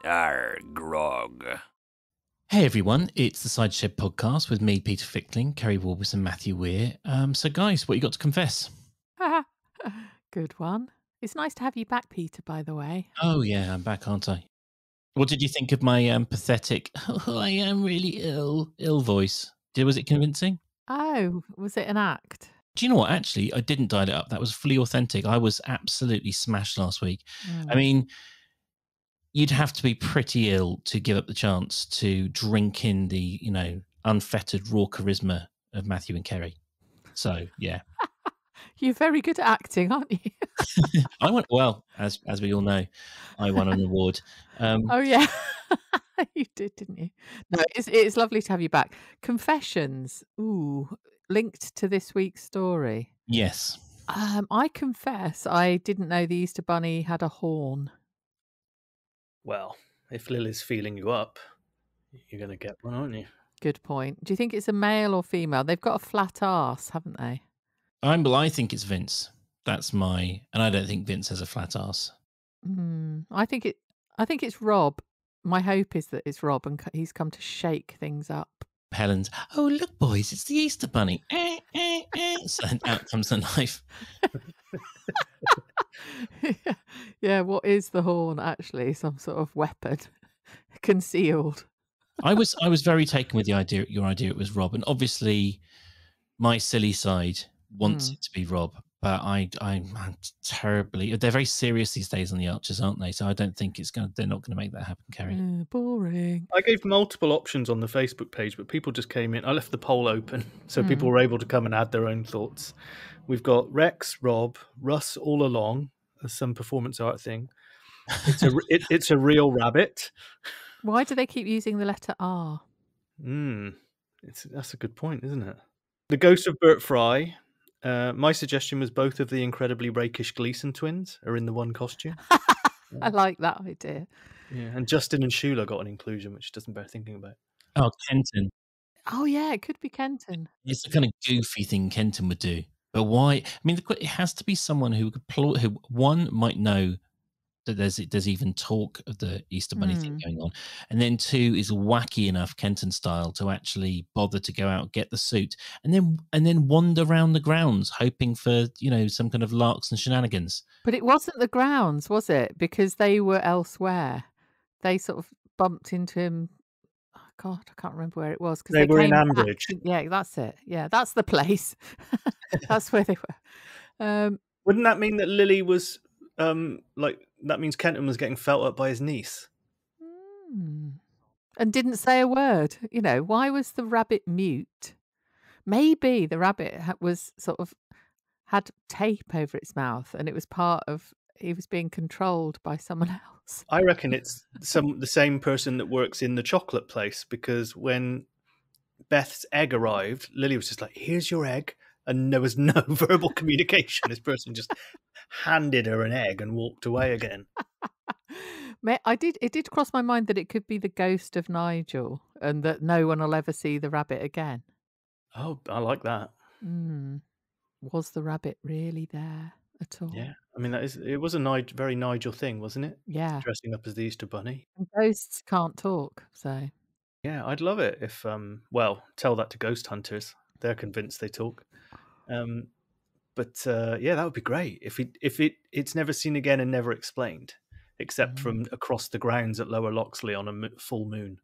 Arr, grog. Hey everyone, it's the Side Shed podcast with me, Peter Fickling, Kerry Walbus and Matthew Weir. So guys, what you got to confess? Good one. It's nice to have you back, Peter, by the way. Oh yeah, I'm back, aren't I? What did you think of my pathetic, oh, I am really ill voice? Was it convincing? Oh, was it an act? Do you know what? Actually, I didn't dial it up. That was fully authentic. I was absolutely smashed last week. I mean, you'd have to be pretty ill to give up the chance to drink in the, unfettered raw charisma of Matthew and Kerry. So, yeah. You're very good at acting, aren't you? I won. Well, as we all know, I won an award. Oh, yeah. You did, didn't you? No, it's lovely to have you back. Confessions. Ooh, linked to this week's story. Yes. I confess I didn't know the Easter Bunny had a horn. Well, if Lily's feeling you up, you're going to get one, aren't you? Good point. Do you think it's a male or female? They've got a flat arse, haven't they? I think it's Vince. And I don't think Vince has a flat arse. I think it's Rob. My hope is that it's Rob and he's come to shake things up. Helen's, oh, look, boys, it's the Easter Bunny. So out comes the knife. Yeah, what is the horn actually? Some sort of weapon concealed. I was very taken with your idea it was Rob. And obviously my silly side wants it to be Rob. But I'm terribly. They're very serious these days on the Archers, aren't they? So I don't think they're not going to make that happen, Kerry. Boring. I gave multiple options on the Facebook page, but people just came in. I left the poll open, so people were able to come and add their own thoughts. We've got Rex, Rob, Russ all along as some performance art thing. It's a real rabbit. Why do they keep using the letter R? That's a good point, isn't it? The ghost of Bert Fry. My suggestion was both of the incredibly rakish Gleason twins are in the one costume. I like that idea. Yeah, and Justin and Shula got an inclusion, which doesn't bear thinking about. Oh, Kenton. Oh yeah, it could be Kenton. It's the kind of goofy thing Kenton would do. But why? I mean, it has to be someone who one might know that there's even talk of the Easter Bunny thing going on, and then two is wacky enough Kenton style to actually bother to go out, get the suit, and then wander around the grounds hoping for some kind of larks and shenanigans. But it wasn't the grounds, was it? Because they were elsewhere. They sort of bumped into him. Oh God, I can't remember where it was because They were in came Ambridge. back. Yeah, that's it. Yeah, that's the place. That's where they were. Wouldn't that mean that Lily was that means Kenton was getting felt up by his niece? And didn't say a word. Why was the rabbit mute? Maybe the rabbit was sort of had tape over its mouth and it was he was being controlled by someone else. I reckon it's the same person that works in the chocolate place, because when Beth's egg arrived, Lily was just like, here's your egg. And there was no verbal communication. This person just handed her an egg and walked away again. It did cross my mind that it could be the ghost of Nigel and that no one will ever see the rabbit again. Oh, I like that. Was the rabbit really there at all? Yeah. I mean, it was a very Nigel thing, wasn't it? Yeah. Dressing up as the Easter Bunny. And ghosts can't talk, so. Yeah, I'd love it if, tell that to ghost hunters. They're convinced they talk. But that would be great if it's never seen again and never explained, except from across the grounds at Lower Loxley on a full moon.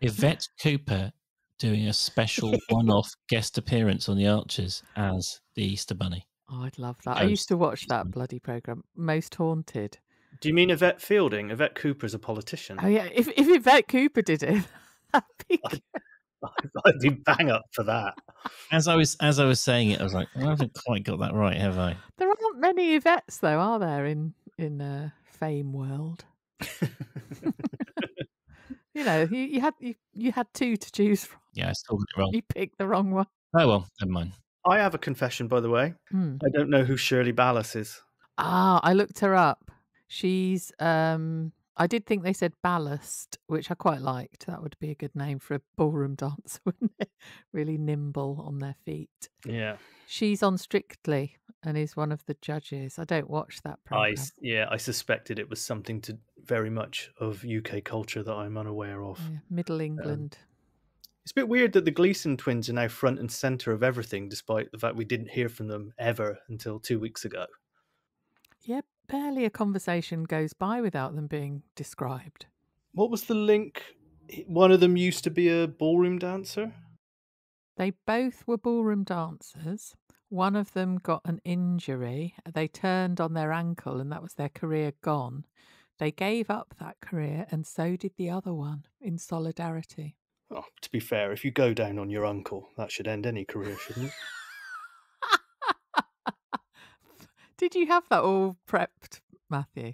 Yvette Cooper doing a special one-off guest appearance on the Archers as the Easter Bunny. Oh, I'd love that. I used to watch that bloody programme, Most Haunted. Do you mean Yvette Fielding? Yvette Cooper's a politician. Oh yeah, if Yvette Cooper did it, that'd be good. I'd be bang up for that. As I was saying it, I was like, I haven't quite got that right, have I? There aren't many Yvettes, though, are there, in fame world? You had two to choose from. Yeah, I still got it wrong. You picked the wrong one. Oh well, never mind. I have a confession, by the way. I don't know who Shirley Ballas is. I looked her up. She's I did think they said ballast, which I quite liked. That would be a good name for a ballroom dancer, wouldn't it? Really nimble on their feet. Yeah. She's on Strictly and is one of the judges. I don't watch that program. I suspected it was something very much of UK culture that I'm unaware of. Yeah, Middle England. It's a bit weird that the Gleason twins are now front and centre of everything, despite the fact we didn't hear from them ever until 2 weeks ago. Yeah, barely a conversation goes by without them being described. What was the link? One of them used to be a ballroom dancer? They both were ballroom dancers. One of them got an injury. They turned on their ankle and that was their career gone. They gave up that career and so did the other one in solidarity. Oh, to be fair, if you go down on your uncle, that should end any career, shouldn't it? Did you have that all prepped, Matthew?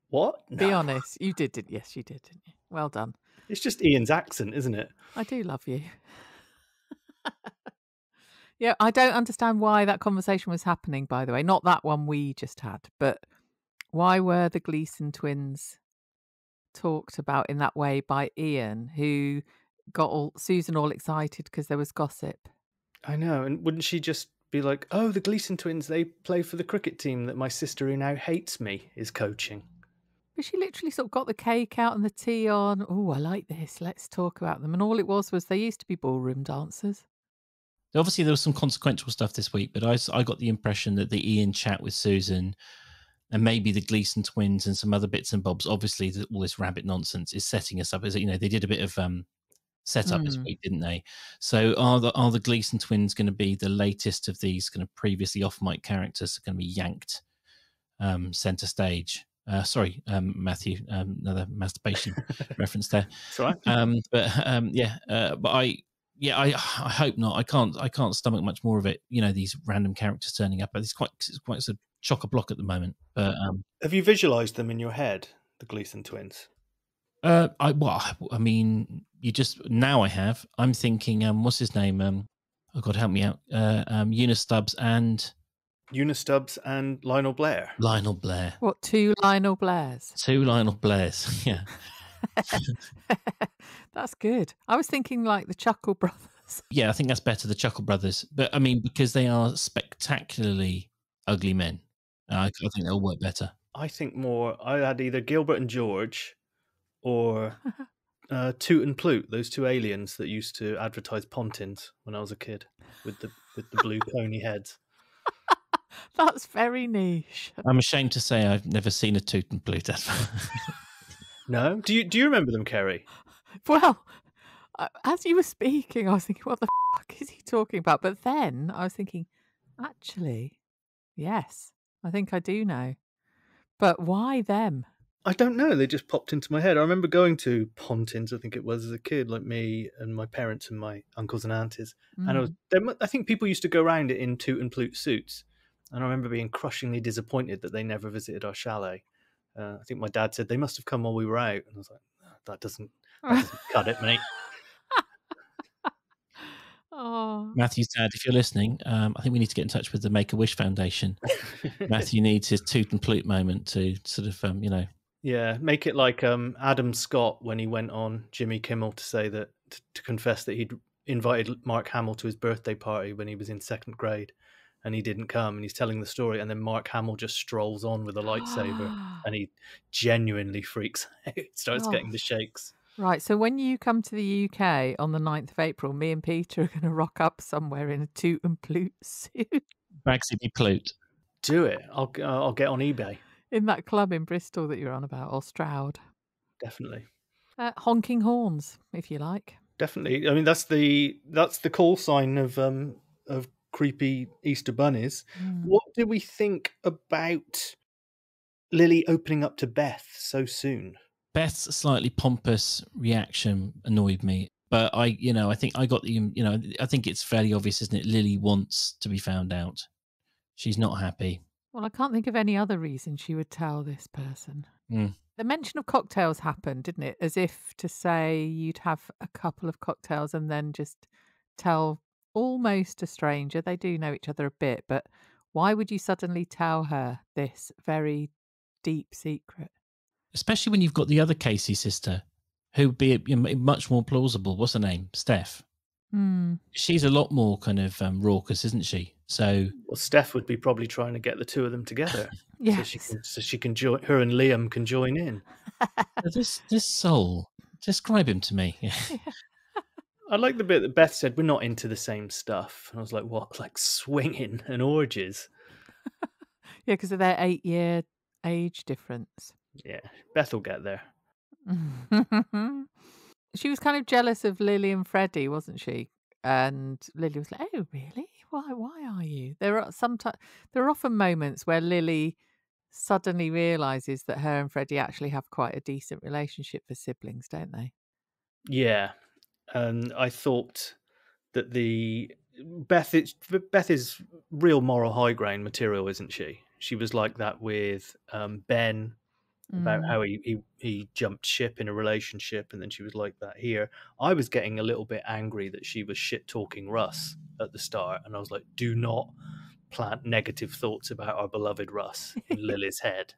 What? Be No. honest. You did, yes, you did, didn't you? Well done. It's just Ian's accent, isn't it? I do love you. Yeah, I don't understand why that conversation was happening, by the way. Not that one we just had, but why were the Gleason twins talked about in that way by Ian, who got Susan all excited because there was gossip? I know, and wouldn't she just be like, "Oh, the Gleason twins, they play for the cricket team that my sister, who now hates me, is coaching." But she literally sort of got the cake out and the tea on. Oh, I like this. Let's talk about them. And all it was they used to be ballroom dancers. Obviously, there was some consequential stuff this week, but I got the impression that the Ian chat with Susan and maybe the Gleason twins and some other bits and bobs, obviously all this rabbit nonsense is setting us up. As you know, they did a bit of setup this week, didn't they? So are the Gleason twins going to be the latest of these kind of previously off mic characters going to be yanked center stage? Sorry, Matthew, another masturbation reference there. That's right. But I hope not. I can't stomach much more of it. You know, these random characters turning up. It's quite a chock a block at the moment. But have you visualized them in your head, the Gleason twins? I mean, you just now I have. I'm thinking, what's his name? Oh God, help me out. Eunice Stubbs and Lionel Blair. Lionel Blair. What, two Lionel Blairs? Two Lionel Blairs. Yeah. That's good. I was thinking like the Chuckle Brothers. Yeah, I think that's better, the Chuckle Brothers. But I mean, because they are spectacularly ugly men, I think they'll work better. I think more. I had either Gilbert and George or Toot and Ploot, those two aliens that used to advertise Pontins when I was a kid with the blue pony heads. That's very niche. I'm ashamed to say I've never seen a Toot and Ploot advert. No? Do you remember them, Kerry? Well, as you were speaking, I was thinking, what the fuck is he talking about? But then I was thinking, actually, yes, I think I do know. But why them? I don't know. They just popped into my head. I remember going to Pontins, I think it was, as a kid, like me and my parents and my uncles and aunties. And I think people used to go around it in Toot and Ploot suits. And I remember being crushingly disappointed that they never visited our chalet. I think my dad said they must have come while we were out. And I was like, that doesn't cut it, mate. Oh. Matthew's dad, if you're listening, I think we need to get in touch with the Make-A-Wish Foundation. Matthew needs his Toot and Ploot moment to sort of, Yeah, make it like Adam Scott when he went on Jimmy Kimmel to say that, to confess that he'd invited Mark Hamill to his birthday party when he was in second grade and he didn't come, and he's telling the story, and then Mark Hamill just strolls on with a lightsaber and he genuinely freaks out, starts getting the shakes. Right, so when you come to the UK on the 9th of April, me and Peter are going to rock up somewhere in a Toot and Ploot suit. Bagsy Ploot. Do it. I'll get on eBay. In that club in Bristol that you're on about, or Stroud. Definitely. Honking horns, if you like. Definitely. I mean, that's the call sign of creepy Easter bunnies. What do we think about Lily opening up to Beth so soon? Beth's slightly pompous reaction annoyed me, but I think I got I think it's fairly obvious, isn't it? Lily wants to be found out. She's not happy. Well, I can't think of any other reason she would tell this person. The mention of cocktails happened, didn't it? As if to say you'd have a couple of cocktails and then just tell almost a stranger. They do know each other a bit, but why would you suddenly tell her this very deep secret? Especially when you've got the other Casey sister, who would be much more plausible. What's her name? Steph. She's a lot more kind of raucous, isn't she? So Well, Steph would be probably trying to get the two of them together, Yes. so she can join. Her and Liam can join in. this soul, describe him to me. I like the bit that Beth said we're not into the same stuff, and I was like, what, like swinging and orgies? Yeah, because of their 8-year age difference. Yeah, Beth will get there. She was kind of jealous of Lily and Freddie, wasn't she? And Lily was like, "Oh, really? Why are you?" There are often moments where Lily suddenly realizes that her and Freddie actually have quite a decent relationship for siblings, don't they? Yeah, and I thought that Beth is real moral high ground material, isn't she? She was like that with Ben about how he jumped ship in a relationship, and then she was like that here. I was getting a little bit angry that she was shit talking Russ at the start, and I was like, do not plant negative thoughts about our beloved Russ in Lily's head.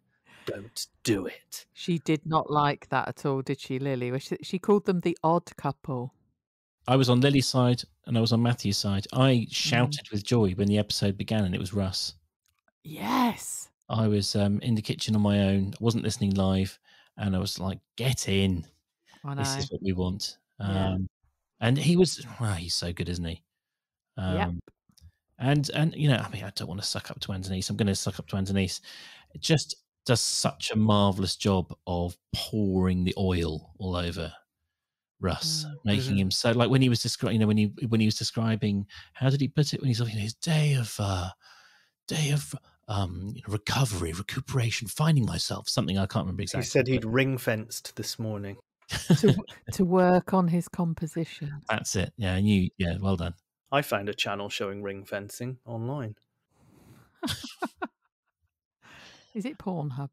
Don't do it. She did not like that at all, did she, Lily? She called them the odd couple. I was on Lily's side and I was on Matthew's side. I shouted with joy when the episode began and it was Russ. Yes. I was in the kitchen on my own. I wasn't listening live, and I was like, "Get in! I know. This is what we want." Yeah. And he's so good, isn't he? Yep. And you know, I mean, I don't want to suck up to Anthony's. I'm going to suck up to Anthony's. It just does such a marvelous job of pouring the oil all over Russ, making him so like when he was describing, you know, when he was describing, how did he put it? When he's like, you know, his day of recovery, recuperation, finding myself, something I can't remember exactly. He said he'd ring fenced this morning to work on his composition. That's it. Yeah, well done. I found a channel showing ring fencing online. Is it Pornhub,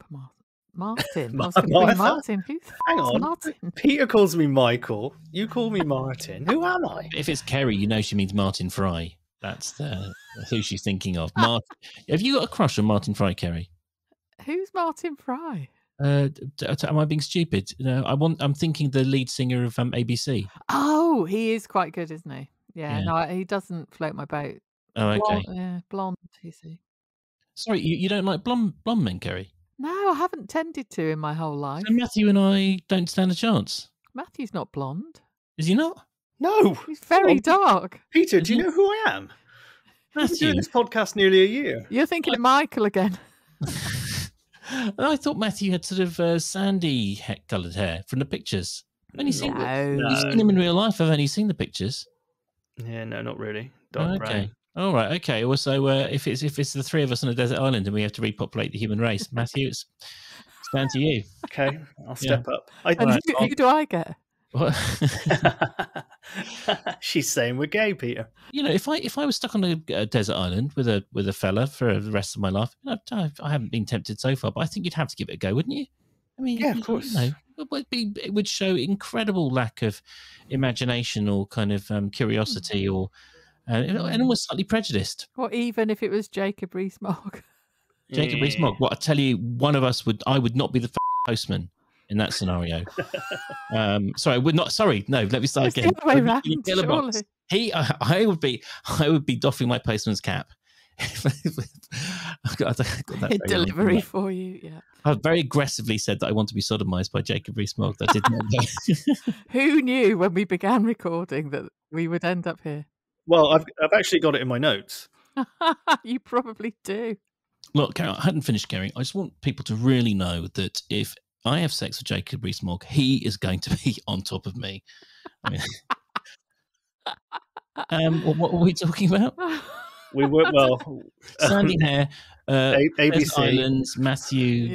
Martin? I was going to call you Martin. Hang on. Martin? Peter calls me Michael. You call me Martin. Who am I? If it's Kerry, you know she means Martin Fry. That's who she's thinking of. Martin. Have you got a crush on Martin Fry, Kerry? Who's Martin Fry? Am I being stupid? No, I'm thinking the lead singer of ABC. Oh, he is quite good, isn't he? Yeah. No, he doesn't float my boat. Oh, okay. Blonde, is he? Sorry, you don't like blonde men, Kerry? No, I haven't tended to in my whole life. So Matthew and I don't stand a chance. Matthew's not blonde. Is he not? No. He's very dark. Peter, do you know who I am? I've been doing this podcast nearly a year. You're thinking of Michael again. I thought Matthew had sort of sandy coloured hair from the pictures. I've only seen you've seen him in real life. I've only seen the pictures. Yeah, no, not really. Dark brown. All right. Okay. Well, so if it's the three of us on a desert island and we have to repopulate the human race, Matthew, it's down to you. Okay, I'll step up. Who do I get? What? She's saying we're gay, Peter. You know, if I was stuck on a desert island with a fella for the rest of my life, you know, I haven't been tempted so far, but I think you'd have to give it a go, wouldn't you? I mean, yeah, of course. You know, it would show incredible lack of imagination or kind of curiosity or and almost slightly prejudiced. Or even if it was Jacob Rees-Mogg. Jacob Rees-Mogg. Well, I tell you, one of us I would not be the postman in that scenario. Sorry, I would not. Sorry, no. Let me start again. The other way around, surely. I would be doffing my postman's cap. I got that delivery for you. Yeah. I very aggressively said that I want to be sodomized by Jacob Rees-Mogg. That did not know. Who knew when we began recording that we would end up here? Well, I've actually got it in my notes. You probably do. Look, Carol, I hadn't finished, Gary. I just want people to really know that if I have sex with Jacob Rees-Mogg, he is going to be on top of me. I mean, what were we talking about? We were sandy hair, ABC Islands, Matthew,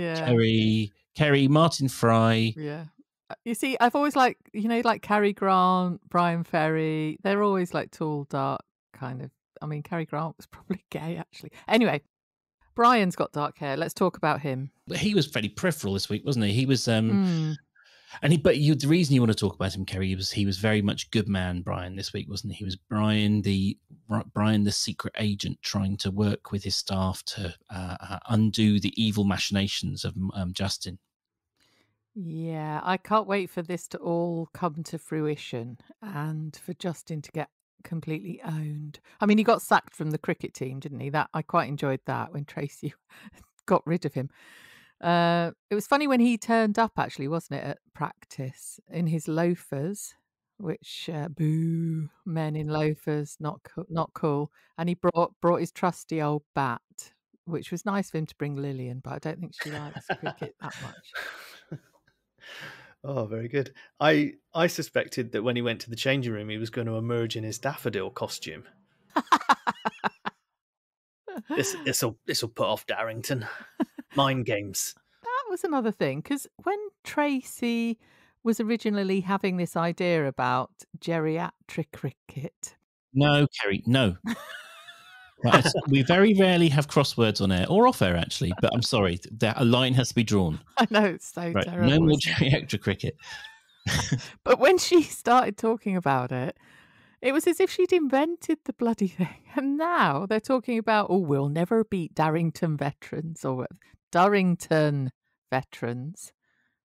Kerry, Martin Fry. Yeah. You see, I've always like Cary Grant, Brian Ferry. They're always like tall, dark kind of. I mean, Cary Grant was probably gay, actually. Anyway, Brian's got dark hair. Let's talk about him. He was very peripheral this week, wasn't he? He was, the reason you want to talk about him, Kerry, he was very much good man Brian this week, wasn't he? He was Brian, the secret agent, trying to work with his staff to undo the evil machinations of Justin. Yeah, I can't wait for this to all come to fruition and for Justin to get completely owned. I mean, he got sacked from the cricket team, didn't he? That I quite enjoyed that when Tracy got rid of him. It was funny when he turned up, actually, wasn't it, at practice in his loafers, which boo, men in loafers, not cool. And he brought his trusty old bat, which was nice for him to bring Lillian, but I don't think she likes cricket that much. Oh, very good. I suspected that when he went to the changing room, he was going to emerge in his daffodil costume. This'll put off Darrington. Mind games. That was another thing, because when Tracy was originally having this idea about geriatric cricket. No, Kerry, no. Right, we very rarely have crosswords on air, or off air actually, but I'm sorry, a line has to be drawn. I know, it's so right, terrible. no more geriatric cricket. But when she started talking about it, it was as if she'd invented the bloody thing. And now they're talking about, oh, we'll never beat Darrington veterans or Durrington veterans.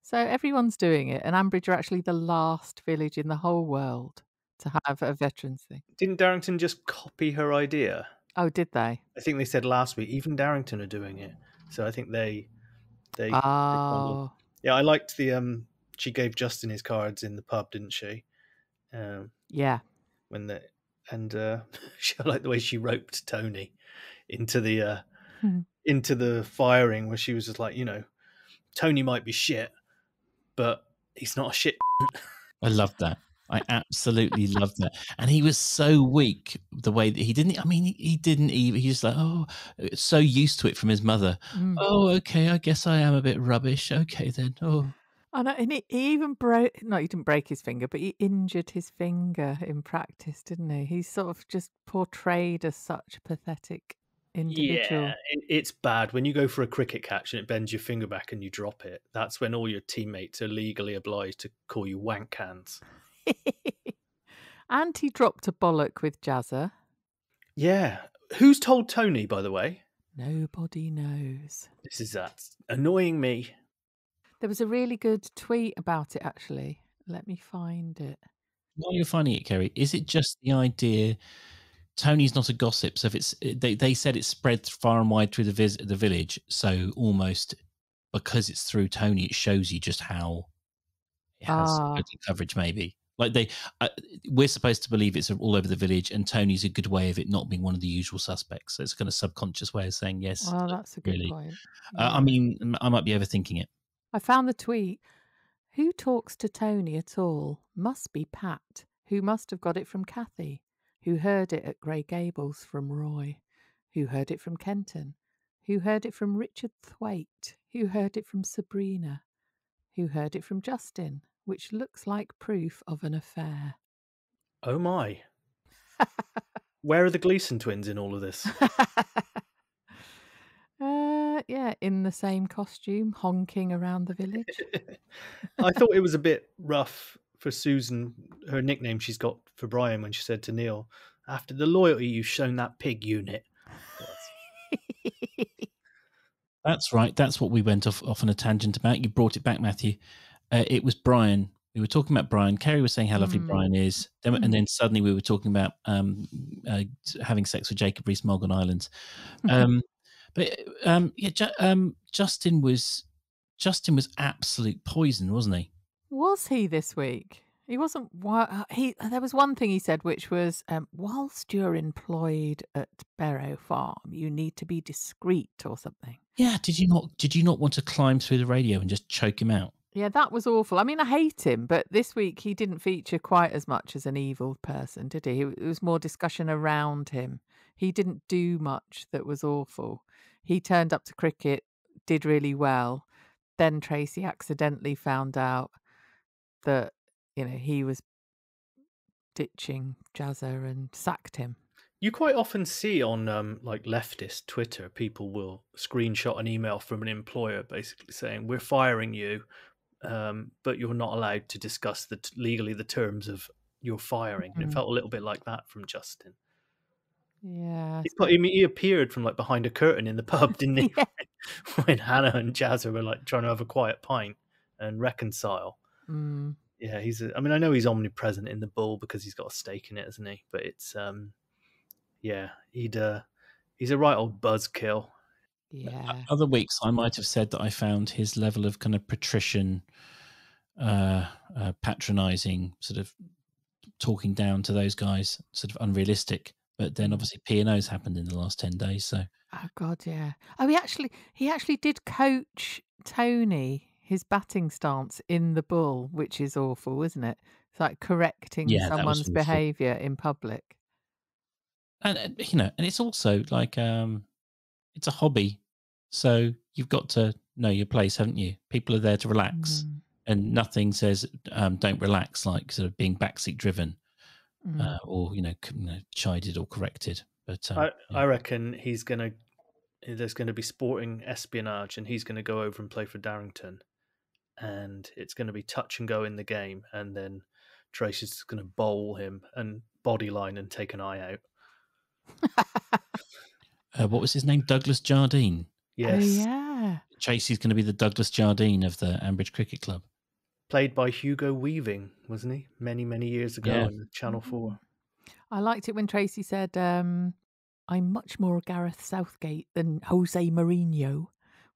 So everyone's doing it. And Ambridge are actually the last village in the whole world to have a veterans thing. Didn't Darrington just copy her idea? Oh, did they? I think they said last week, even Darrington are doing it. So I think they Oh. Yeah, I liked the she gave Justin his cards in the pub, didn't she? Yeah. When I like the way she roped Tony into the firing, where she was just like, Tony might be shit, but he's not a shit. I love that. I absolutely love that. And he was so weak the way that he didn't even, he's like, oh, so used to it from his mother. Oh, okay, I guess I am a bit rubbish. Okay, then. Oh. I know, and he even he didn't break his finger, but he injured his finger in practice, didn't he? He's sort of just portrayed as such a pathetic individual. Yeah, it's bad when you go for a cricket catch and it bends your finger back and you drop it. That's when all your teammates are legally obliged to call you wank hands. And he dropped a bollock with Jazza. Yeah. Who's told Tony, by the way? Nobody knows. This is annoying me. There was a really good tweet about it, actually. Let me find it. While you're finding it, Kerry, is it just the idea Tony's not a gossip? So if it's they said it spread far and wide through the village, so almost because it's through Tony, it shows you just how it has good coverage. Maybe like we're supposed to believe it's all over the village, and Tony's a good way of it not being one of the usual suspects. So it's a kind of subconscious way of saying yes. Well, that's a good point. Yeah. I mean, I might be overthinking it. I found the tweet. Who talks to Tony at all? Must be Pat, who must have got it from Kathy, who heard it at Grey Gables from Roy, who heard it from Kenton, who heard it from Richard Thwaite, who heard it from Sabrina, who heard it from Justin, which looks like proof of an affair. Oh my. Where are the Gleason twins in all of this? Yeah, in the same costume, honking around the village. I thought it was a bit rough for Susan, her nickname she's got for Brian, when she said to Neil, after the loyalty you've shown that pig unit. That's right. That's what we went off on a tangent about. You brought it back, Matthew. It was Brian. We were talking about Brian. Kerry was saying how lovely Brian is. And then suddenly we were talking about having sex with Jacob Rees-Mogg on Islands. Justin was absolute poison, wasn't he? Was he this week? He wasn't. There was one thing he said, which was, whilst you're employed at Barrow Farm, you need to be discreet or something. Yeah. Did you not want to climb through the radio and just choke him out? Yeah, that was awful. I mean, I hate him, but this week he didn't feature quite as much as an evil person, did he? It was more discussion around him. He didn't do much that was awful. He turned up to cricket, did really well. Then Tracy accidentally found out that, he was ditching Jazza and sacked him. You quite often see on like leftist Twitter, people will screenshot an email from an employer basically saying, we're firing you, but you're not allowed to discuss legally the terms of your firing. And it felt a little bit like that from Justin. Yeah. He appeared from like behind a curtain in the pub, didn't he? Yeah. When Hannah and Jazza were like trying to have a quiet pint and reconcile. Yeah, I mean, I know he's omnipresent in the bull because he's got a stake in it, hasn't he? But it's yeah, he's a right old buzzkill. Yeah. Other weeks, I might have said that I found his level of kind of patrician, patronising, sort of talking down to those guys, sort of unrealistic. But then obviously P&O's happened in the last 10 days, so Oh God, yeah. Oh, he actually did coach Tony his batting stance in the bull, which is awful, isn't it? It's like correcting yeah, that was someone's awful. behaviour in public. And you know, and it's also like it's a hobby, so you've got to know your place, haven't you? People are there to relax, Mm, and nothing says don't relax like sort of being backseat driven mm. or chided or corrected. But yeah. I reckon there's gonna be sporting espionage, and he's gonna go over and play for Darrington, and it's gonna be touch and go in the game, and then Tracy's gonna bowl him and bodyline and take an eye out. What was his name? Douglas Jardine. Oh Yes, yeah. Tracy's going to be the Douglas Jardine of the Ambridge Cricket Club. played by Hugo Weaving, wasn't he? Many years ago Yeah. in Channel 4. I liked it when Tracy said, "I'm much more Gareth Southgate than Jose Mourinho,"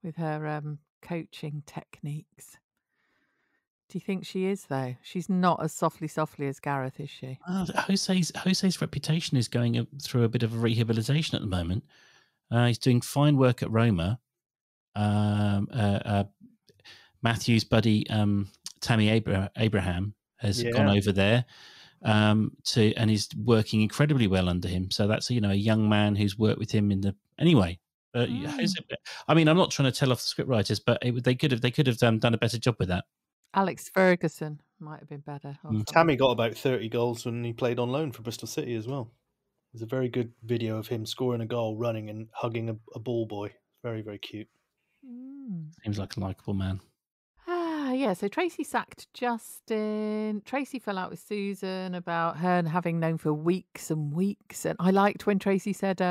with her coaching techniques. Do you think she is though? She's not as softly as Gareth, is she? Jose's reputation is going through a bit of a rehabilitation at the moment. He's doing fine work at Roma. Matthew's buddy Tammy Abraham has gone over there and he's working incredibly well under him. So that's a young man who's worked with him anyway. I mean, I'm not trying to tell off the scriptwriters, but they could have done a better job with that. Alex Ferguson might have been better. Tammy got about 30 goals when he played on loan for Bristol City as well. There's a very good video of him scoring a goal, running and hugging a ball boy. Very cute. Seems like a likeable man. Yeah, so Tracy sacked Justin. Tracy fell out with Susan about her having known for weeks and weeks. And I liked when Tracy said,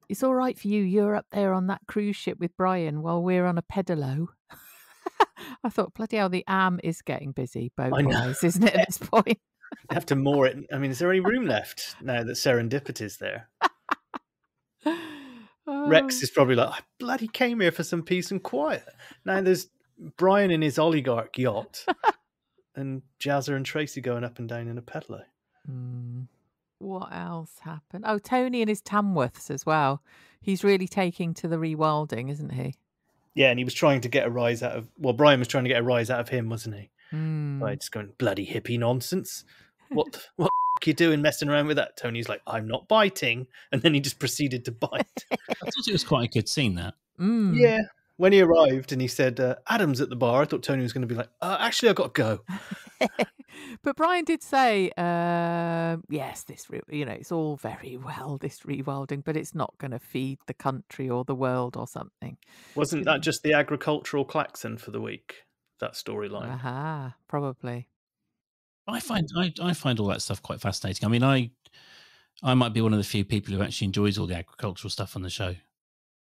"It's all right for you. You're up there on that cruise ship with Brian while we're on a pedalo." I thought, bloody hell, the AM is getting busy boat-wise, isn't it, at this point? They have to moor it. I mean, is there any room left now that Serendipity's there? Rex is probably like, I bloody came here for some peace and quiet. Now there's Brian in his oligarch yacht and Jazza and Tracy going up and down in a pedalo. What else happened? Oh, Tony and his Tamworths as well. He's really taking to the rewilding, isn't he? Yeah, and he was trying to get a rise out of... Well, Brian was trying to get a rise out of him, wasn't he? By just going, bloody hippie nonsense. What are you doing messing around with that? Tony's like, I'm not biting. And then he just proceeded to bite. I thought it was quite a good scene, that. Yeah. When he arrived and he said, Adam's at the bar, I thought Tony was going to be like, actually, I've got to go. But Brian did say, yes, it's all very well, this rewilding, but it's not going to feed the country or the world or something. Wasn't that just the agricultural klaxon for the week, that storyline? Aha, probably. I find all that stuff quite fascinating. I mean, I might be one of the few people who actually enjoys all the agricultural stuff on the show.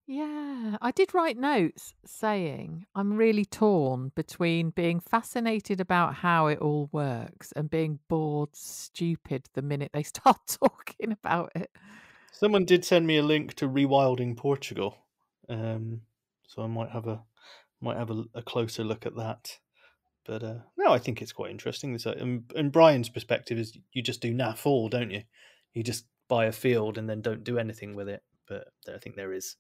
Yeah, I did write notes saying I'm really torn between being fascinated about how it all works and being bored stupid the minute they start talking about it. Someone did send me a link to Rewilding Portugal, so I might have a closer look at that. But no, I think it's quite interesting. And Brian's perspective is you just do naff all, don't you? You just buy a field and then don't do anything with it. But I think there's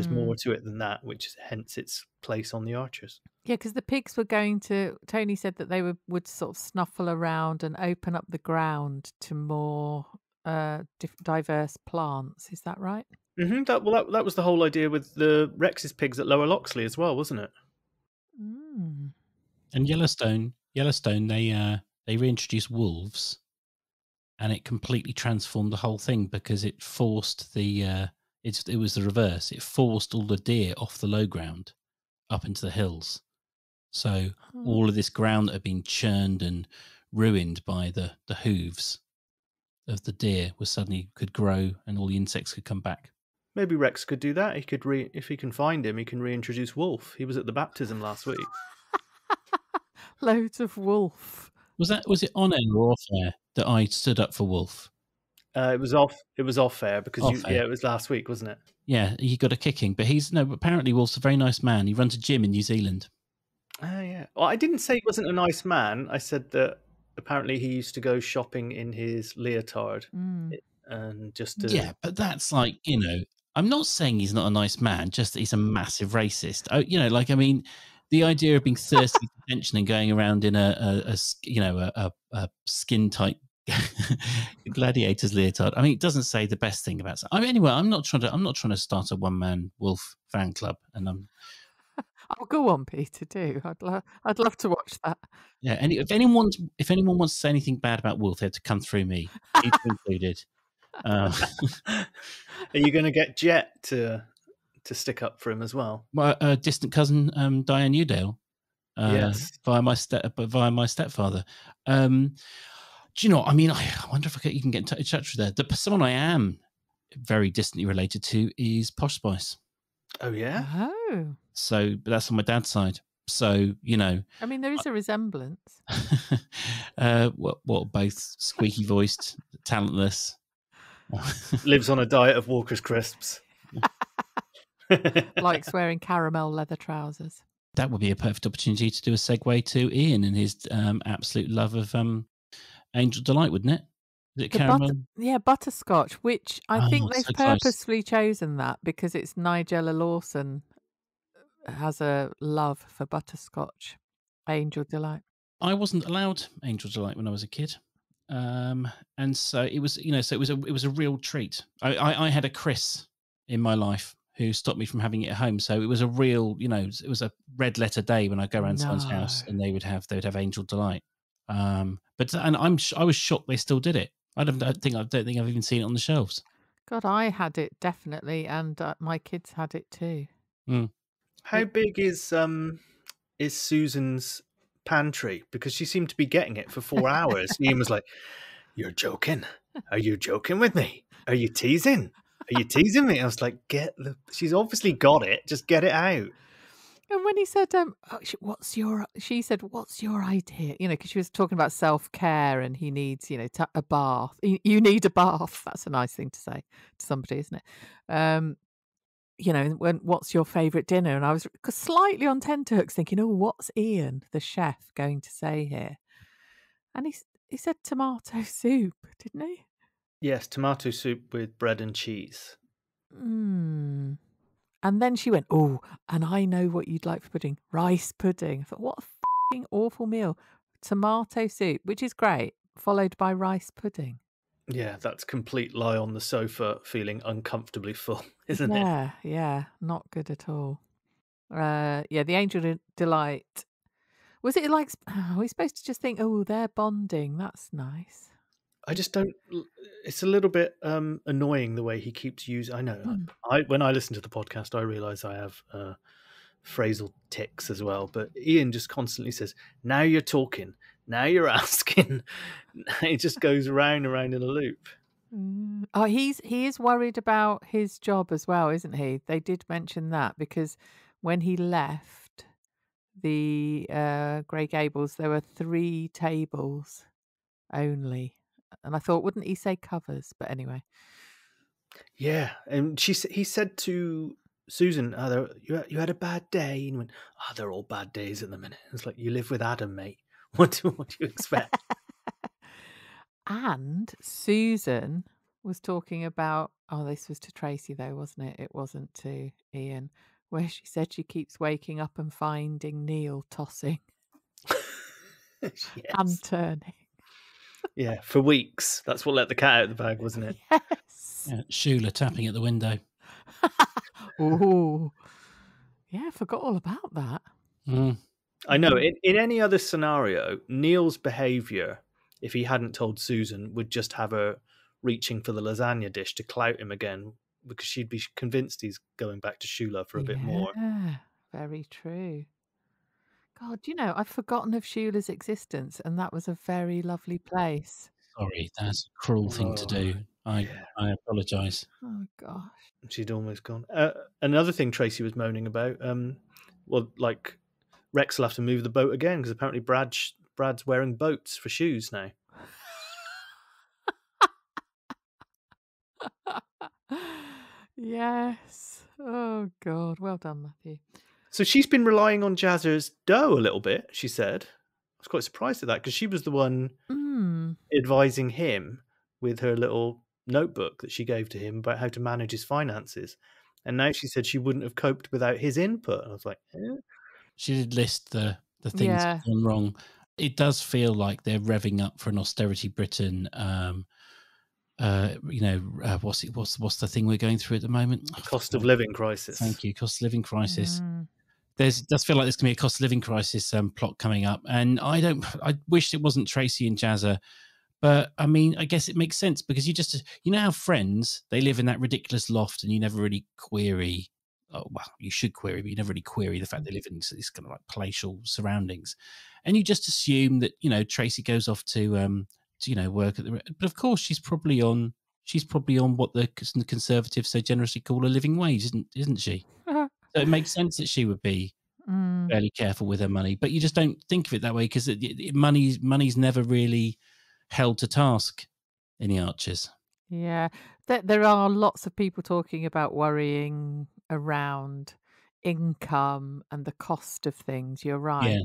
more to it than that, which is hence its place on the Archers. Yeah, because the pigs were Tony said that they would sort of snuffle around and open up the ground to more diverse plants. Is that right? Mm-hmm. That was the whole idea with the Rex's pigs at Lower Loxley as well, wasn't it? And Yellowstone, they reintroduced wolves, and it completely transformed the whole thing because it forced it was the reverse. It forced all the deer off the low ground up into the hills. So all of this ground that had been churned and ruined by the hooves of the deer could grow, and all the insects could come back. Maybe Rex could do that. He could if he can find him, he can reintroduce Wolf. He was at the baptism last week. Loads of wolf. Was it on air or off air that I stood up for Wolf? It was off air because Off air. it was last week, wasn't it? Yeah, he got a kicking, but apparently Wolf's a very nice man. He runs a gym in New Zealand. Oh yeah. Well, I didn't say he wasn't a nice man. I said that apparently he used to go shopping in his leotard, and just to... Yeah, but that's like, I'm not saying he's not a nice man, just that he's a massive racist. The idea of being thirsty for attention and going around in a skin tight gladiator's leotard. I mean, it doesn't say the best thing about. Anyway, I'm not trying to start a one man Wolf fan club, and Oh, go on, Peter. Do I'd love to watch that. Yeah, and if anyone wants to say anything bad about Wolf, they have to come through me, Peter included. Are you going to get Jet to stick up for him as well? My distant cousin, Diane Udale, yes, via my stepfather. Do you know? I mean, I wonder if you can get in touch with her. Someone I am very distantly related to is Posh Spice. Oh yeah. Oh. So, but that's on my dad's side. So, I mean, there is a resemblance. What? Both squeaky voiced, talentless. Lives on a diet of Walker's crisps. Likes wearing caramel leather trousers. That would be a perfect opportunity to do a segue to Ian and his absolute love of Angel Delight, wouldn't it? Is it caramel? Butterscotch, which I think they've so close. purposefully chosen that because it's Nigella Lawson has a love for butterscotch. Angel Delight. I wasn't allowed Angel Delight when I was a kid. And so it was, it was a real treat. I had a Chris in my life who stopped me from having it at home. So it was a real, it was a red letter day when I go around someone's house and they would have Angel Delight. I was shocked they still did it. I don't think I've even seen it on the shelves. God, I had it definitely, and my kids had it too. How big is Susan's pantry? Because she seemed to be getting it for 4 hours. Ian was like, "You're joking? Are you joking with me? Are you teasing? Are you teasing me?" I was like, she's obviously got it. Just get it out. And when he said, she said, "What's your idea?" Because she was talking about self-care and he needs, a bath. You need a bath. That's a nice thing to say to somebody, isn't it? What's your favourite dinner? And I was slightly on tenterhooks thinking, what's Ian, the chef, going to say here? And he said tomato soup, didn't he? Yes, tomato soup with bread and cheese. And then she went, and I know what you'd like for pudding. Rice pudding. I thought, what a f***ing awful meal. Tomato soup, which is great, followed by rice pudding. Yeah, that's complete lie on the sofa feeling uncomfortably full, isn't it? Yeah, not good at all. The Angel Delight. Was it like, are we supposed to just think, they're bonding, that's nice? I just don't. It's a little bit annoying the way he keeps using. I know. When I listen to the podcast, I realise I have phrasal tics as well. But Ian just constantly says, "Now you're talking. Now you're asking." It just goes round and round in a loop. He is worried about his job as well, isn't he? They did mention that because when he left the Grey Gables, there were 3 tables only. And I thought, wouldn't he say covers? But anyway. Yeah, and he said to Susan, you had a bad day? And he went, they're all bad days at the minute. It's like, you live with Adam, mate. What do you expect? And Susan was talking about, this was to Tracy though, wasn't it? It wasn't to Ian, where she said she keeps waking up and finding Neil tossing and turning. Yeah, for weeks. That's what let the cat out of the bag, wasn't it? Yes. Yeah, Shula tapping at the window. Oh, yeah, I forgot all about that. I know. In any other scenario, Neil's behaviour, if he hadn't told Susan, would just have her reaching for the lasagna dish to clout him again, because she'd be convinced he's going back to Shula for a bit more. Yeah, very true. God, I've forgotten of Shula's existence, and that was a very lovely place. Sorry, that's a cruel thing to do. I apologise. Oh, gosh. She'd almost gone. Another thing Tracy was moaning about, Rex will have to move the boat again because apparently Brad's wearing boats for shoes now. Yes. Oh God. Well done, Matthew. So she's been relying on Jazzer's dough a little bit, she said. I was quite surprised at that because she was the one advising him with her little notebook that she gave to him about how to manage his finances. And now she said she wouldn't have coped without his input. And I was like, eh? She did list the things that have gone wrong. It does feel like they're revving up for an austerity Britain. What's the thing we're going through at the moment? Cost of living crisis. Thank you, cost of living crisis. It does feel like there's going to be a cost of living crisis plot coming up, and I wish it wasn't Tracy and Jazza, but I mean, I guess it makes sense because you know how Friends, they live in that ridiculous loft, and you never really query. Oh, well, you should query, but you never really query the fact they live in these kind of like palatial surroundings, and you just assume that Tracy goes off to work at the. But of course, she's probably on what the Conservatives so generously call a living wage, isn't she? So it makes sense that she would be fairly careful with her money, but you just don't think of it that way because money's never really held to task in the Archers. Yeah, there are lots of people talking about worrying around income and the cost of things. You're right.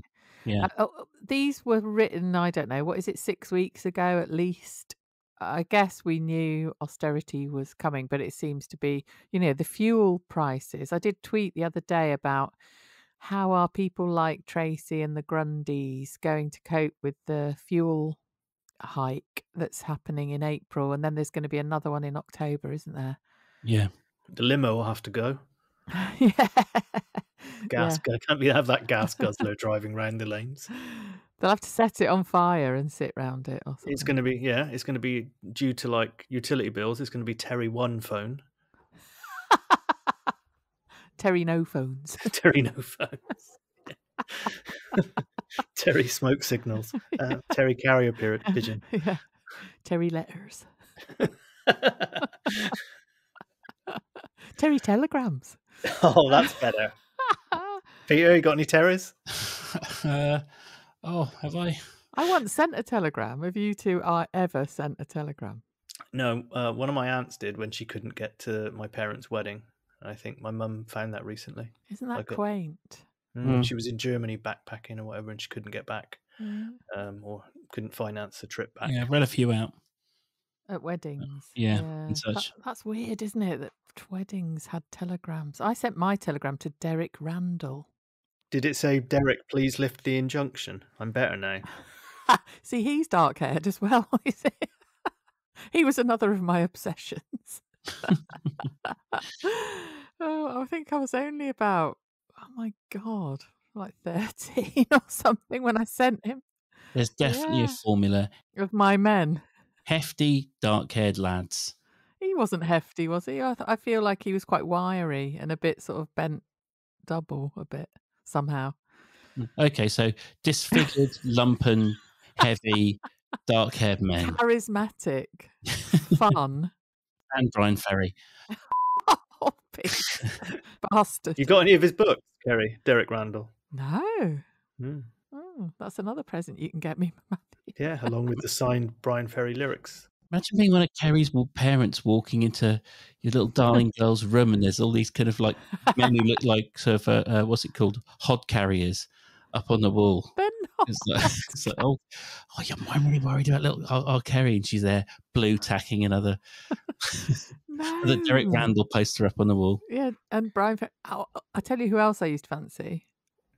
Yeah. These were written, I don't know, what is it, 6 weeks ago at least? I guess we knew austerity was coming, but it seems to be, the fuel prices. I did tweet the other day about how are people like Tracy and the Grundys going to cope with the fuel hike that's happening in April, and then there's going to be another one in October, isn't there? Yeah. The limo will have to go. Yeah. Can't we have that gas guzzler driving around the lanes? They'll have to set it on fire and sit round it or something. It's going to be due to like utility bills. It's going to be Terry One phone. Terry No Phones. Terry No Phones. Terry Smoke Signals. Terry Carrier Pigeon. Yeah. Terry Letters. Terry Telegrams. Oh, that's better. Peter, you got any terrors? Have I? I once sent a telegram. Have you two ever sent a telegram? No, one of my aunts did when she couldn't get to my parents' wedding. I think my mum found that recently. Isn't that quaint? She was in Germany backpacking or whatever, and she couldn't get back, or couldn't finance the trip back. Yeah, I've read a few out at weddings. Yeah. And such. That's weird, isn't it? That weddings had telegrams. I sent my telegram to Derek Randall. Did it say, "Derek, please lift the injunction"? I'm better now. See, he's dark-haired as well. He was another of my obsessions. I think I was only about, oh my God, like 13 or something when I sent him. There's definitely a formula of my men. Hefty, dark-haired lads. He wasn't hefty, was he? I feel like he was quite wiry and a bit sort of bent double a bit somehow. Okay, so disfigured, lumpen, heavy, dark-haired men. Charismatic, fun. And Brian Ferry. Oh, bastard. You got any of his books, Kerry? Derek Randall? No. Oh, that's another present you can get me, Matthew. Yeah, along with the signed Brian Ferry lyrics. Imagine being one of Kerry's parents walking into your little darling girl's room and there's all these kind of like men who look like sort of, what's it called? Hod carriers up on the wall. They're not. It's like, yeah, I'm really worried about little Kerry, and she's there blue tacking another the Derek Randall poster up on the wall. Yeah, and Brian Ferry. I tell you who else I used to fancy.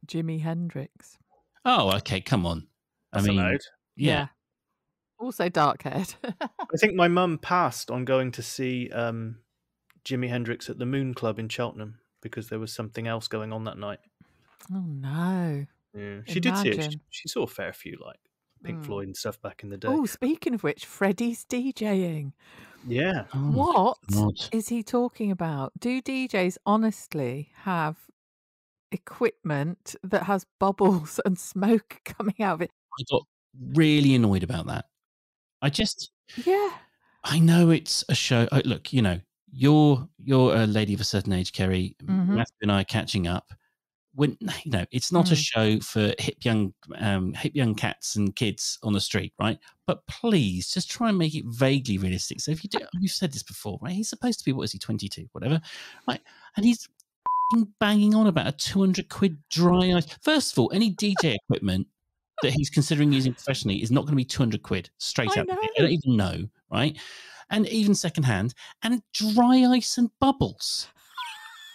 Jimi Hendrix. Oh, okay, come on. That's allowed. Yeah. Also dark-haired. I think my mum passed on going to see Jimi Hendrix at the Moon Club in Cheltenham because there was something else going on that night. Oh, no. Yeah. She did see it. She saw a fair few, like Pink Floyd and stuff back in the day. Oh, speaking of which, Freddie's DJing. Yeah. What is he talking about? Do DJs honestly have equipment that has bubbles and smoke coming out of it? I got really annoyed about that. I know it's a show. Look, you're a lady of a certain age, Kerry. Matthew and I are catching up. when it's not a show for hip young cats and kids on the street, right? But please just try and make it vaguely realistic. So if you do, we've said this before, right? He's supposed to be, what is he, 22, whatever, right? And he's banging on about a 200 quid dry ice. First of all, any DJ equipment that he's considering using professionally is not going to be 200 quid straight out. I don't even know, right? And even secondhand, and dry ice and bubbles.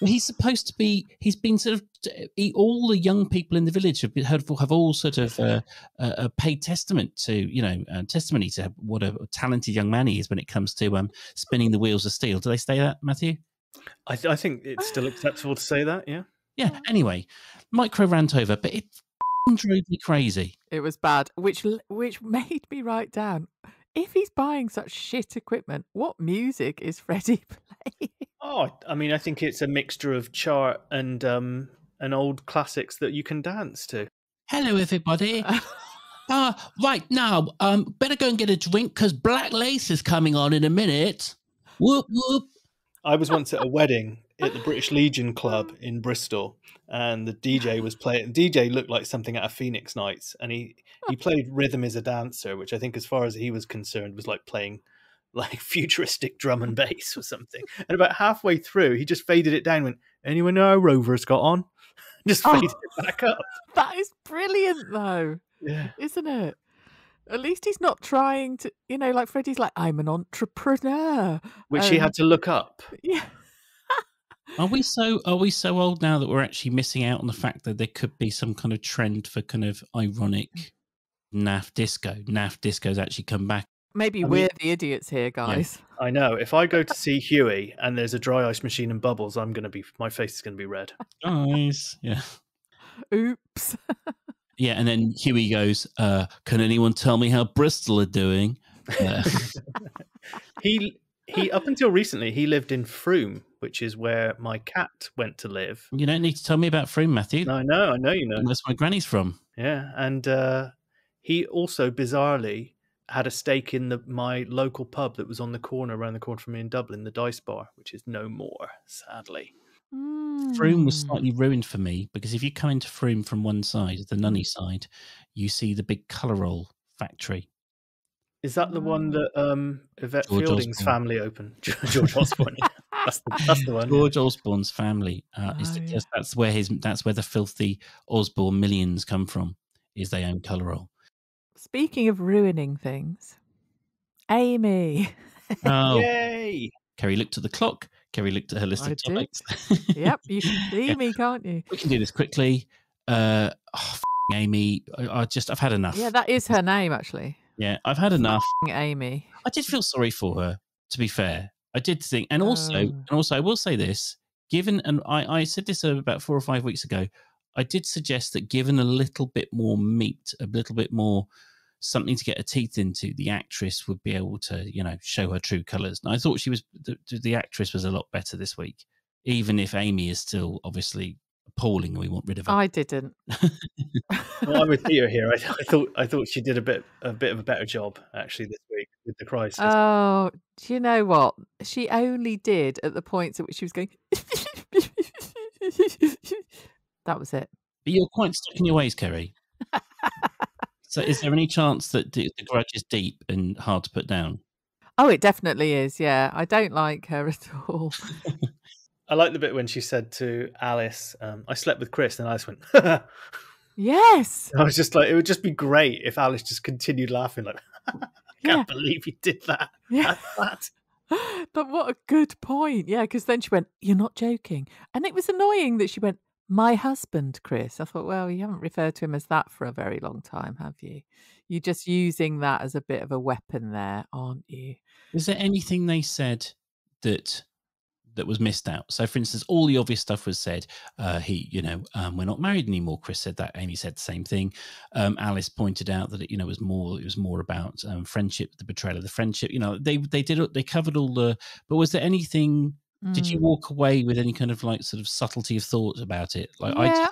He's supposed to be. He's been sort of. All the young people in the village have all sort of paid testament to testimony to what a talented young man he is when it comes to spinning the wheels of steel. Do they say that, Matthew? I think it's still acceptable to say that. Yeah. Yeah. Anyway, micro rant over, but it drove me crazy. It was bad, which made me write down, if he's buying such shit equipment, what music is Freddie playing? Oh, I mean, I think it's a mixture of chart and old classics that you can dance to. Hello, everybody. Right now, better go and get a drink because Black Lace is coming on in a minute. Whoop, whoop. I was once at a wedding at the British Legion Club in Bristol, and the DJ was playing. The DJ looked like something out of Phoenix Nights, and he played Rhythm is a Dancer, which I think, as far as he was concerned, was like playing like futuristic drum and bass or something. And about halfway through, he just faded it down, went, anyone know how Rover's got on? Just faded it back up. That is brilliant, though. Yeah. Isn't it? At least he's not trying to, like Freddie's like, I'm an entrepreneur. Which he had to look up. Yeah. Are we so old now that we're actually missing out on the fact that there could be some kind of trend for kind of ironic naff disco? Naff disco's actually come back. Maybe we're the idiots here, guys. Yeah, I know. If I go to see Huey and there's a dry ice machine and bubbles, my face is going to be red. Nice. Yeah. Oops. Yeah, and then Huey goes, can anyone tell me how Bristol are doing? He up until recently, he lived in Frome, which is where my cat went to live. You don't need to tell me about Frome, Matthew. No, I know you know. That's where Granny's from. Yeah, and he also bizarrely had a stake in my local pub that was around the corner from me in Dublin, the Dice Bar, which is no more, sadly. Frome was slightly ruined for me because if you come into Frome from one side, the Nunny side, you see the big colour roll factory. Is that the one that Yvette George Fielding's Osborne. family opened? George Osborne. That's the one. George Osborne's family. That's where the filthy Osborne millions come from. Is they own colour roll. Speaking of ruining things, Amy. Oh, yay! Kerry looked at the clock. Kerry looked at her list of topics. Yep, you can see me, can't you? We can do this quickly. Amy, I've had enough. Yeah, that is her name, actually. Yeah, I've had enough. Amy. I did feel sorry for her, to be fair. I did think, and also, I will say this, and I said this about 4 or 5 weeks ago, I did suggest that given a little bit more meat, a little bit more something to get her teeth into, the actress would be able to, show her true colours. And I thought the actress was a lot better this week, even if Amy is still obviously appalling and we want rid of her. I didn't. Well, I'm with Peter here. I thought she did a bit of a better job actually this week with the crisis. Oh, do you know what? She only did at the points at which she was going. That was it. But you're quite stuck in your ways, Kerry. So is there any chance that the grudge is deep and hard to put down? Oh, it definitely is, yeah. I don't like her at all. I like the bit when she said to Alice, I slept with Chris, and Alice went, Yes! I was just like, it would just be great if Alice just continued laughing like, I can't believe you did that. Yeah. That. But what a good point. Yeah, because then she went, you're not joking. And it was annoying that she went, my husband, Chris. I thought, well, you haven't referred to him as that for a very long time, have you? You're just using that as a bit of a weapon there, aren't you? Is there anything they said that was missed out? So, for instance, all the obvious stuff was said. We're not married anymore. Chris said that. Amy said the same thing. Alice pointed out that it was more about friendship, the betrayal of the friendship. They covered all the. But was there anything? Did you walk away with any kind of sort of subtlety of thought about it? I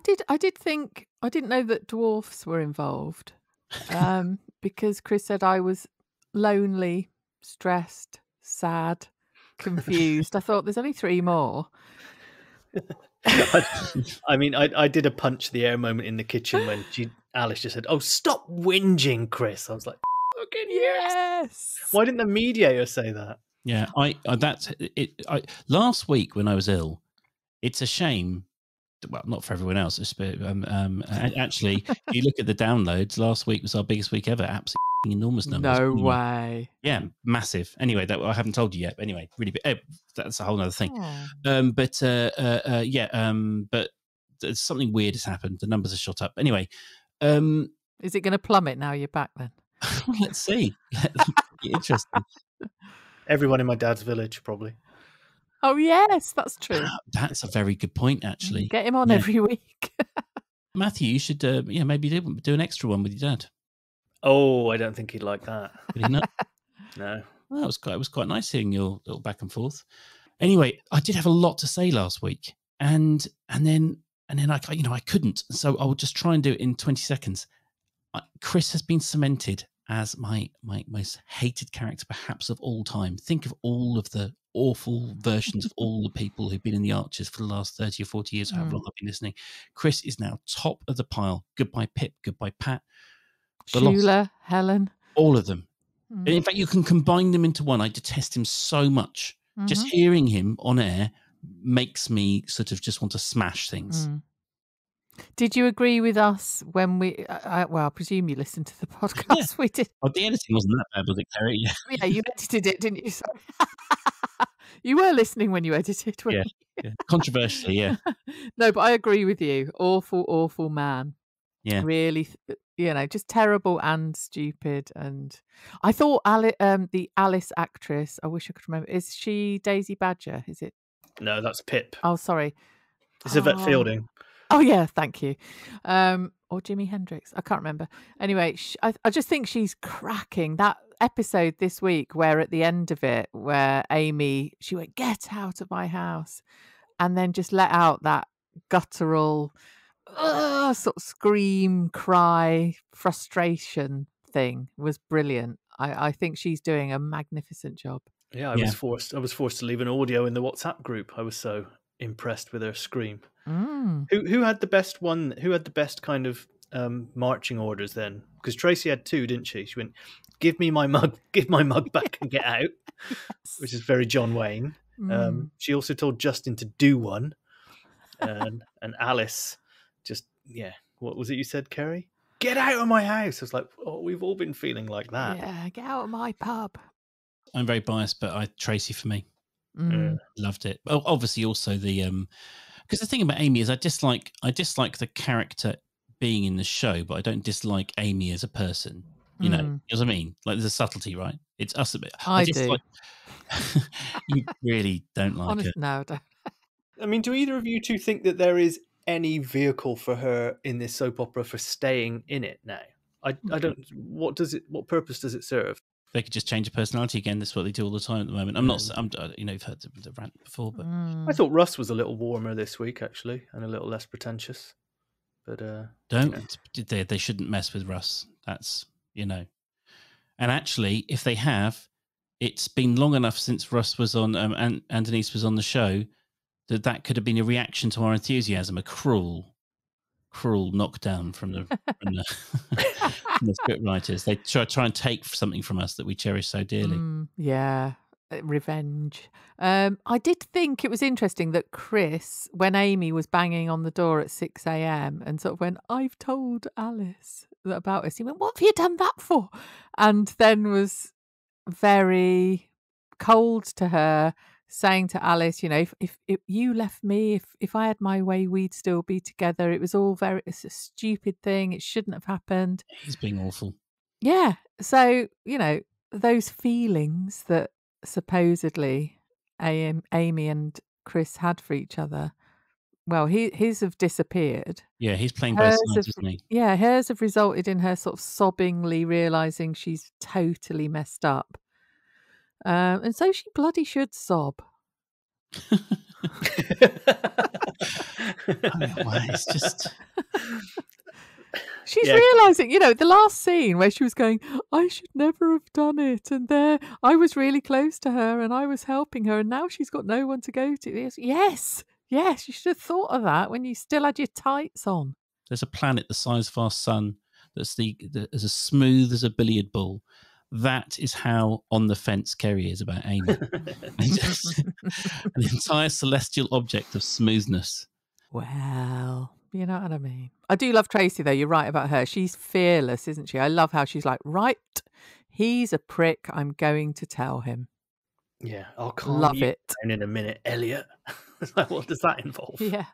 did. I did think I didn't know that dwarfs were involved, because Chris said I was lonely, stressed, sad, confused. I thought there's only 3 more. I mean, I did a punch the air moment in the kitchen when Alice just said, "Oh, stop whinging, Chris." I was like, "Fucking yes!" Why didn't the mediator say that? Yeah, that's it. Last week when I was ill, it's a shame. Well, not for everyone else. Actually, if you look at the downloads, last week was our biggest week ever. Absolutely enormous numbers. No Anyway, way. yeah, massive. Anyway, that I haven't told you yet. But anyway, really big. That's a whole other thing. Oh. But something weird has happened. The numbers have shot up. Anyway, is it going to plummet now you're back then? Let's see. Interesting. Everyone in my dad's village, probably. Oh yes, that's true. That's a very good point, actually. Get him on every week. Matthew, you should maybe do an extra one with your dad. Oh, I don't think he'd like that. Would he not? No. Well, it was quite nice hearing your little back and forth. Anyway, I did have a lot to say last week, and then I couldn't, so I will just try and do it in 20 seconds. Chris has been cemented as my most hated character, perhaps of all time. Think of all of the awful versions of all the people who've been in the Archers for the last 30 or 40 years, however long I've been listening. Chris is now top of the pile. Goodbye, Pip. Goodbye, Pat. Shula, Helen. All of them. And in fact, you can combine them into one. I detest him so much. Just hearing him on air makes me sort of just want to smash things. Did you agree with us when we? Well, I presume you listened to the podcast. Yeah. We did. Well, the editing wasn't that bad, was it, Carrie? Yeah. Yeah, you edited it, didn't you? Sorry. You were listening when you edited, weren't you? Yeah. Controversially, yeah. No, but I agree with you. Awful, awful man. Yeah. Really, just terrible and stupid. And I thought the Alice actress, I wish I could remember. Is she Daisy Badger? Is it? No, that's Pip. Oh, sorry. It's Yvette Fielding. Oh, yeah, thank you. Or Jimi Hendrix. I can't remember. Anyway, I just think she's cracking. That episode this week where at the end of it, where Amy, she went, "Get out of my house," and then just let out that guttural sort of scream, cry, frustration thing was brilliant. I think she's doing a magnificent job. Yeah, I was forced to leave an audio in the WhatsApp group. I was so impressed with her scream. Who had the best one? Who had the best kind of marching orders then? Because Tracy had two, didn't she? She went, "Give me my mug, give my mug back and get out," yes. Which is very John Wayne. She also told Justin to do one, and Alice just what was it you said, Kerry? Get out of my house. I was like, oh, we've all been feeling like that. Yeah, get out of my pub. I'm very biased, but Tracy for me. Loved it. Well, obviously also the because the thing about Amy is I dislike the character being in the show, but I don't dislike Amy as a person. You know what I mean? Like there's a subtlety, right? It's us a bit. I do. You really don't like it. No, I don't. I mean, do either of you two think that there is any vehicle for her in this soap opera for staying in it now? I don't. What purpose does it serve? They could just change her personality again. That's what they do all the time at the moment. You've heard the rant before, but I thought Russ was a little warmer this week actually, and a little less pretentious. But they shouldn't mess with Russ. That's And actually, if they have, it's been long enough since Russ was on and Denise was on the show that could have been a reaction to our enthusiasm, a cruel knockdown from the from the script writers. They try and take something from us that we cherish so dearly. Yeah, revenge. I did think it was interesting that Chris, when Amy was banging on the door at 6 a.m. and sort of went, "I've told Alice about us," he went, "What have you done that for?" And then was very cold to her, saying to Alice, if you left me, if I had my way, we'd still be together. It was all it's a stupid thing. It shouldn't have happened. He's being awful. Yeah. So, those feelings that supposedly Amy and Chris had for each other, well, his have disappeared. Yeah, he's playing both sides, isn't he? Yeah, hers have resulted in her sort of sobbingly realising she's totally messed up. And so she bloody should sob. It's just... She's realising, the last scene where she was going, "I should never have done it," and there I was really close to her and I was helping her, and now she's got no one to go to. Yes, Yes, you should have thought of that when you still had your tights on. There's a planet the size of our sun that's as smooth as a billiard ball. That is how on the fence Kerry is about Amy. Just an entire celestial object of smoothness. Well, you know what I mean. I do love Tracy, though. You're right about her. She's fearless, isn't she? I love how she's like, right, he's a prick. I'm going to tell him. Yeah, I'll calm Love you it. down in a minute, Elliot. It's like, what does that involve? Yeah.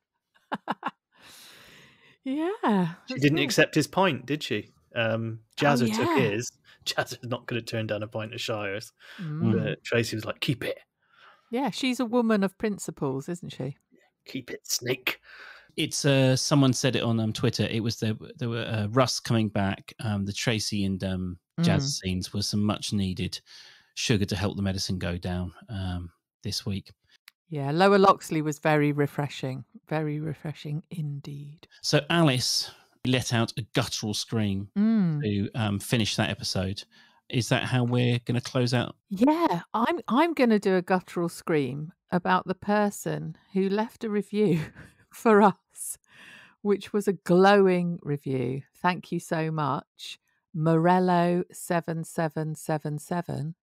Yeah. She didn't accept his pint, did she? Jazzer took his. Jazzer's not going to turn down a pint of Shires. But Tracy was like, keep it. Yeah, she's a woman of principles, isn't she? Keep it, snake. It's someone said it on Twitter. It was there were Russ coming back. The Tracy and Jazz scenes were some much needed sugar to help the medicine go down this week. Yeah, Lower Loxley was very refreshing indeed. So Alice let out a guttural scream to finish that episode. Is that how we're going to close out? Yeah, I'm going to do a guttural scream about the person who left a review for us, which was a glowing review. Thank you so much, Morello7777,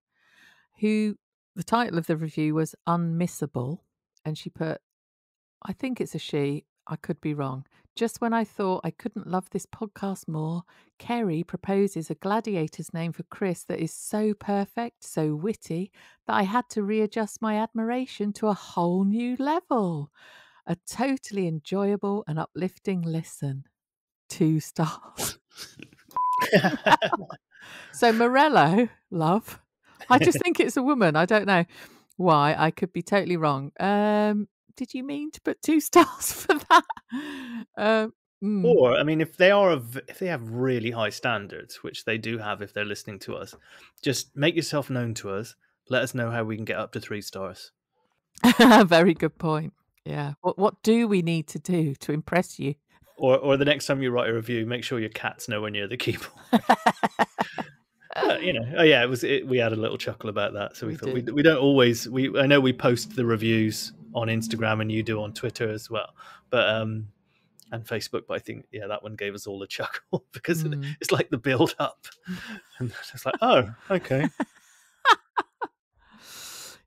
who the title of the review was Unmissable, and she put, I think it's a she, I could be wrong. Just when I thought I couldn't love this podcast more, Kerry proposes a gladiator's name for Chris that is so perfect, so witty, that I had to readjust my admiration to a whole new level. A totally enjoyable and uplifting listen. 2 stars. So Morello, love. I just think it's a woman. I don't know why. I could be totally wrong. Did you mean to put 2 stars for that? Or, I mean, if they have really high standards, which they do have if they're listening to us, just make yourself known to us. Let us know how we can get up to 3 stars. Very good point. Yeah. What do we need to do to impress you? Or the next time you write a review, make sure your cat's nowhere near the keyboard. But, we had a little chuckle about that. So we thought we don't always. I know we post the reviews on Instagram and you do on Twitter as well, but and Facebook. But I think that one gave us all a chuckle because it's like the build up, and it's like, oh, okay.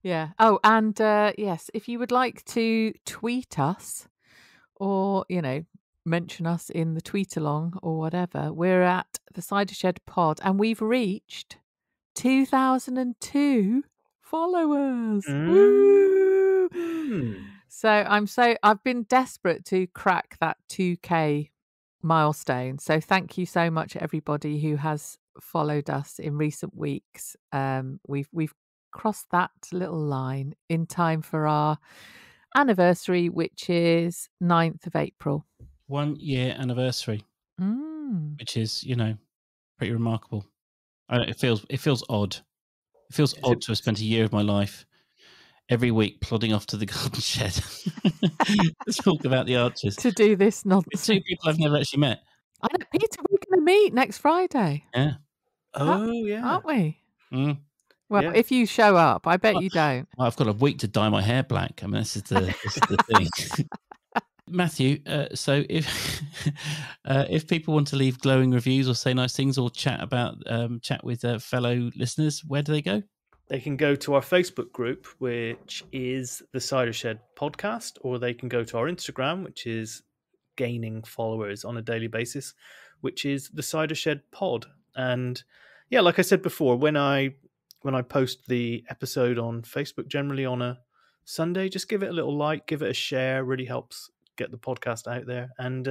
Yeah. Oh, and yes, if you would like to tweet us or, mention us in the tweet along or whatever, we're at the Cider Shed Pod and we've reached 2002 followers. Woo! So I've been desperate to crack that 2K milestone. So thank you so much, everybody who has followed us in recent weeks. We've crossed that little line in time for our anniversary, which is 9th of April. 1 year anniversary, which is, pretty remarkable. It feels odd. It feels odd to have spent a year of my life every week plodding off to the garden shed to talk about the Archers. To do this nonsense. With 2 people I've never actually met. I know, Peter, we're going to meet next Friday. Yeah. Aren't we? Well, Yeah. if you show up, I bet you don't. I've got a week to dye my hair black. I mean, this is the thing. Matthew, so if people want to leave glowing reviews or say nice things or chat with fellow listeners, where do they go? They can go to our Facebook group, which is the Cider Shed Podcast, or they can go to our Instagram, which is gaining followers on a daily basis, which is the Cider Shed Pod. And yeah, like I said before, when I post the episode on Facebook, generally on a Sunday, just give it a little like, give it a share. Really helps get the podcast out there. And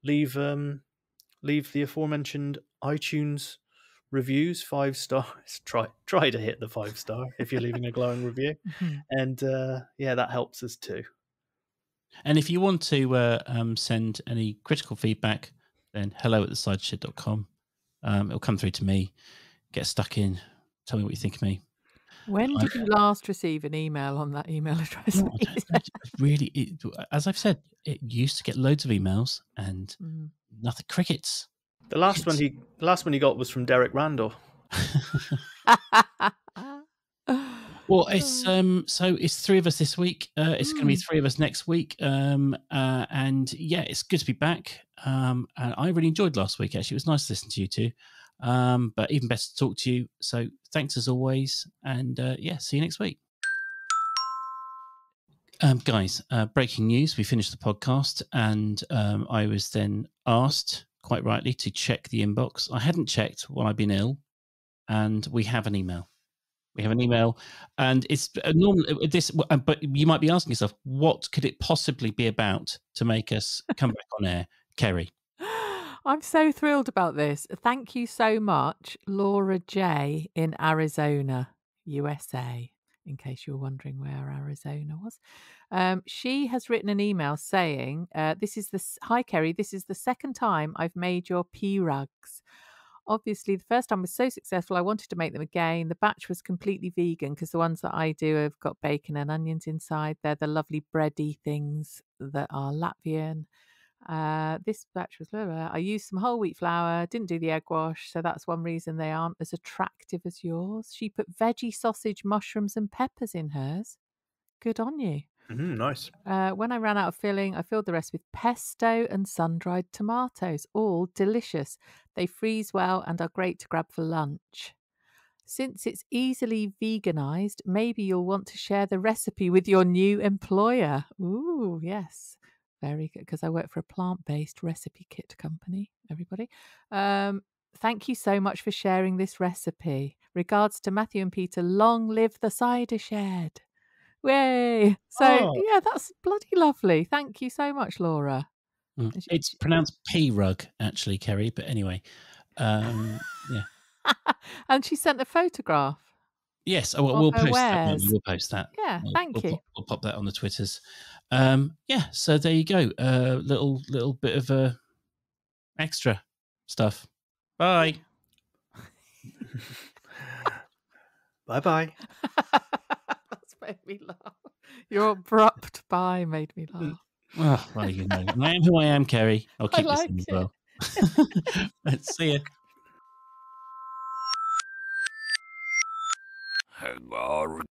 leave the aforementioned iTunes reviews, 5 stars. Try to hit the 5 star if you're leaving a glowing review. And that helps us too. And if you want to send any critical feedback, then hello@thecideshed.com. It'll come through to me. Get stuck in. Tell me what you think of me. When did you last receive an email on that email address? As I've said, it used to get loads of emails and nothing. Crickets. The last one he got was from Derek Randall. Well, it's so it's 3 of us this week. It's going to be 3 of us next week. And yeah, it's good to be back. And I really enjoyed last week. Actually, it was nice to listen to you two. But even better to talk to you. So thanks as always. And yeah, see you next week. Guys, breaking news. We finished the podcast, and I was then asked, quite rightly, to check the inbox. I hadn't checked while I've been ill, and we have an email. We have an email, and it's normal. But you might be asking yourself, what could it possibly be about to make us come back on air, Kerry? I'm so thrilled about this. Thank you so much, Laura J in Arizona, USA. In case you're wondering where Arizona was, she has written an email saying, "Hi Kerry, this is the second time I've made your pea rugs. Obviously, the first time was so successful, I wanted to make them again. The batch was completely vegan because the ones that I do have got bacon and onions inside. They're the lovely bready things that are Latvian. This batch was I used some whole wheat flour, didn't do the egg wash, so that's one reason they aren't as attractive as yours. She put veggie, sausage, mushrooms, and peppers in hers. Good on you. Nice. When I ran out of filling, I filled the rest with pesto and sun-dried tomatoes. All delicious. They freeze well and are great to grab for lunch. Since it's easily veganized, maybe you'll want to share the recipe with your new employer. Ooh, yes. Very good, because I work for a plant-based recipe kit company, everybody. Thank you so much for sharing this recipe. Regards to Matthew and Peter. Long live the cider shed. Way. So, yeah, that's bloody lovely. Thank you so much, Laura. It's pronounced P-rug, actually, Kerry. But anyway, yeah. And she sent a photograph. Yes, we'll post that. We'll post that. Yeah, thank you. We'll pop that on the Twitters. Yeah, so there you go. Little bit of extra stuff. Bye. Bye. That's made me laugh. Your abrupt bye made me laugh. Oh, well, you know, I am who I am, Kerry. I'll keep listening as well. Let's see you.